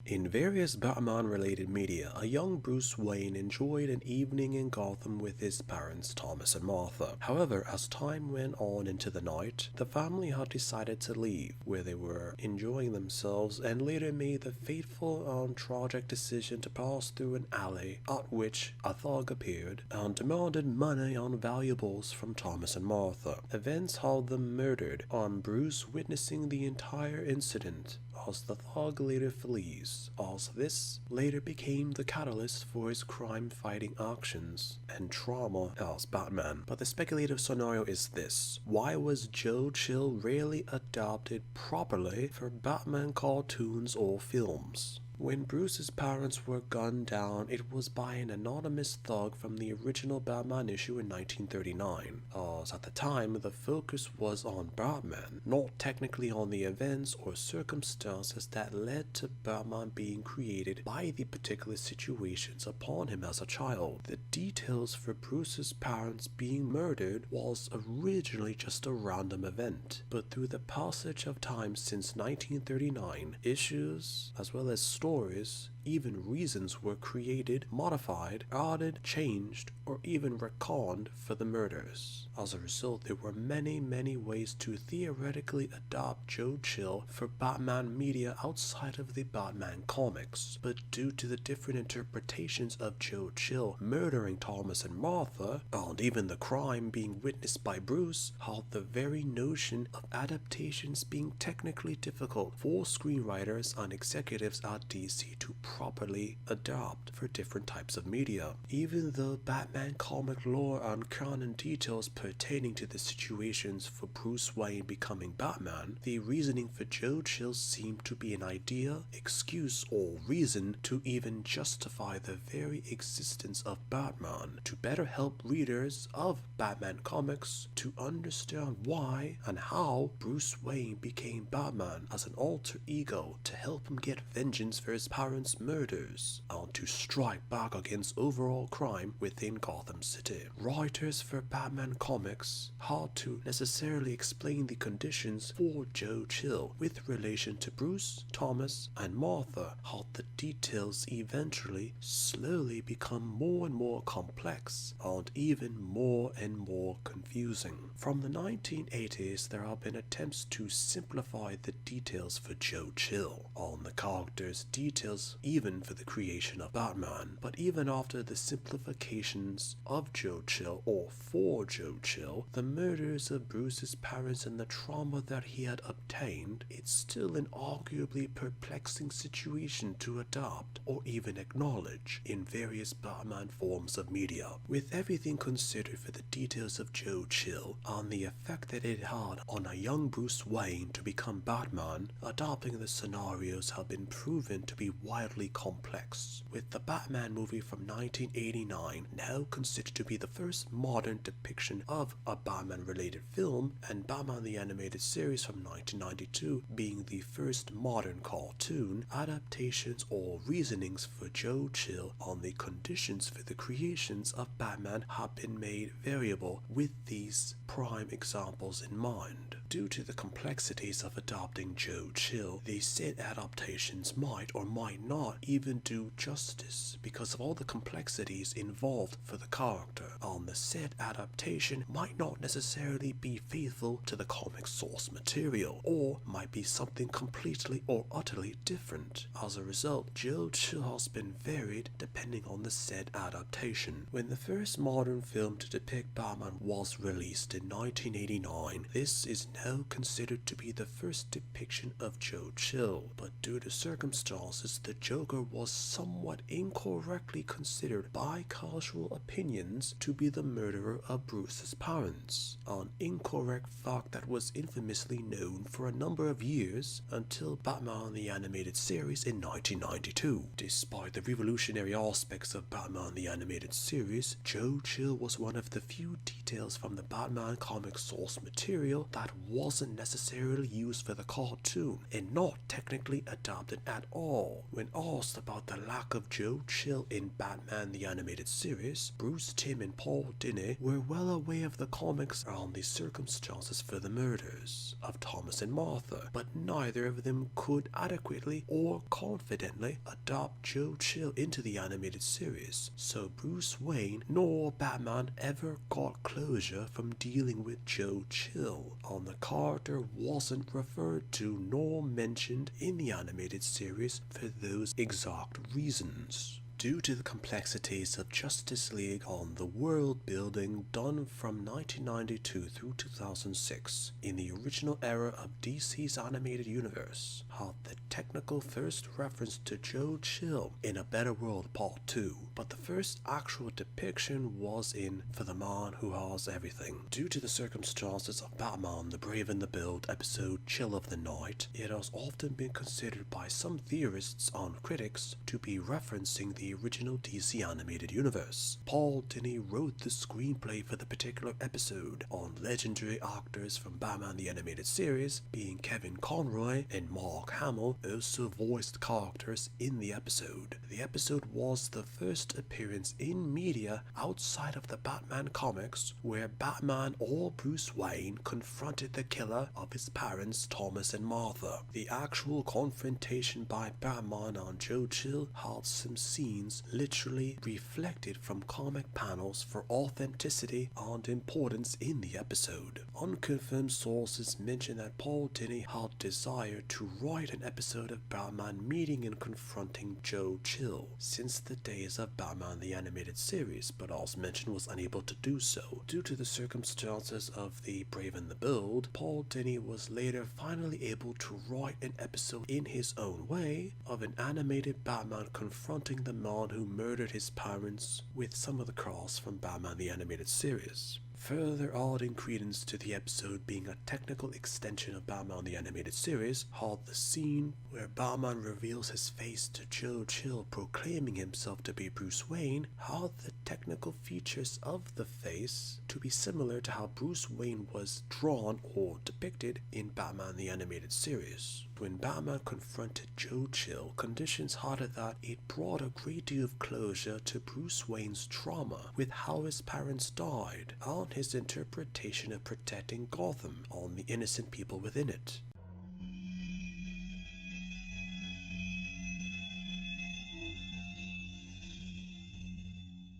In various Batman-related media, a young Bruce Wayne enjoyed an evening in Gotham with his parents Thomas and Martha. However, as time went on into the night, the family had decided to leave, where they were enjoying themselves, and later made the fateful and tragic decision to pass through an alley, at which a thug appeared and demanded money and valuables from Thomas and Martha. Events had them murdered, and Bruce witnessing the entire incident as the thug later flees, as this later became the catalyst for his crime-fighting actions and trauma as Batman. But the speculative scenario is this: why was Joe Chill rarely adapted properly for Batman cartoons or films? When Bruce's parents were gunned down, it was by an anonymous thug from the original Batman issue in 1939, as at the time the focus was on Batman, not technically on the events or circumstances that led to Batman being created by the particular situations upon him as a child. The details for Bruce's parents being murdered was originally just a random event, but through the passage of time since 1939, issues as well as stories, even reasons were created, modified, added, changed, or even reconned for the murders. As a result, there were many ways to theoretically adapt Joe Chill for Batman media outside of the Batman comics, but due to the different interpretations of Joe Chill murdering Thomas and Martha, and even the crime being witnessed by Bruce, had the very notion of adaptations being technically difficult for screenwriters and executives at DC to properly adapt for different types of media. Even though Batman comic lore and canon details pertaining to the situations for Bruce Wayne becoming Batman, the reasoning for Joe Chill seemed to be an idea, excuse, or reason to even justify the very existence of Batman, to better help readers of Batman comics to understand why and how Bruce Wayne became Batman as an alter ego, to help him get vengeance for his parents' murders, and to strike back against overall crime within Gotham City. Writers for Batman comics had to necessarily explain the conditions for Joe Chill with relation to Bruce, Thomas, and Martha, had the details eventually slowly become more and more complex and even more and more confusing. From the 1980s, there have been attempts to simplify the details for Joe Chill, on the characters' details even for the creation of Batman. But even after the simplifications of Joe Chill, or for Joe Chill, the murders of Bruce's parents and the trauma that he had obtained, it's still an arguably perplexing situation to adopt or even acknowledge in various Batman forms of media. With everything considered for the details of Joe Chill and the effect that it had on a young Bruce Wayne to become Batman, adopting the scenarios have been proven to be widely complex, with the Batman movie from 1989 now considered to be the first modern depiction of a Batman-related film, and Batman the Animated Series from 1992 being the first modern cartoon. Adaptations or reasonings for Joe Chill on the conditions for the creations of Batman have been made variable with these prime examples in mind. Due to the complexities of adopting Joe Chill, the said adaptations might or might not even do justice because of all the complexities involved for the character, and the said adaptation might not necessarily be faithful to the comic source material, or might be something completely or utterly different. As a result, Joe Chill has been varied depending on the said adaptation. When the first modern film to depict Batman was released in 1989, this is now considered to be the first depiction of Joe Chill, but due to circumstances, the Joker was somewhat incorrectly considered by casual opinions to be the murderer of Bruce's parents, an incorrect fact that was infamously known for a number of years until Batman the Animated Series in 1992. Despite the revolutionary aspects of Batman the Animated Series, Joe Chill was one of the few details from the Batman comic source material that wasn't necessarily used for the cartoon and not technically adapted at all. When asked about the lack of Joe Chill in Batman the Animated Series, Bruce Timm and Paul Dini were well aware of the comics around the circumstances for the murders of Thomas and Martha, but neither of them could adequately or confidently adopt Joe Chill into the animated series, so Bruce Wayne nor Batman ever got closure from dealing with Joe Chill, and the character wasn't referred to nor mentioned in the animated series for those exact reasons. Due to the complexities of Justice League on the world building done from 1992 through 2006 in the original era of DC's animated universe, had the technical first reference to Joe Chill in A Better World Part 2, but the first actual depiction was in For the Man Who Has Everything. Due to the circumstances of Batman the Brave and the Bold episode Chill of the Night, it has often been considered by some theorists and critics to be referencing the original DC animated universe. Paul Dini wrote the screenplay for the particular episode, on legendary actors from Batman the Animated Series being Kevin Conroy and Mark Hamill also voiced characters in the episode. The episode was the first appearance in media outside of the Batman comics where Batman or Bruce Wayne confronted the killer of his parents Thomas and Martha. The actual confrontation by Batman and Joe Chill had some scenes literally reflected from comic panels for authenticity and importance in the episode. Unconfirmed sources mention that Paul Dini had desired to write an episode of Batman meeting and confronting Joe Chill since the days of Batman the Animated Series, but as mentioned was unable to do so. Due to the circumstances of The Brave and the Bold, Paul Dini was later finally able to write an episode in his own way of an animated Batman confronting the man who murdered his parents with some of the cast from Batman the Animated Series, further adding credence to the episode being a technical extension of Batman the Animated Series. Had the scene where Batman reveals his face to Joe Chill proclaiming himself to be Bruce Wayne had the technical features of the face to be similar to how Bruce Wayne was drawn or depicted in Batman the Animated Series. When Batman confronted Joe Chill, conditions had it that it brought a great deal of closure to Bruce Wayne's trauma with how his parents died and his interpretation of protecting Gotham and the innocent people within it.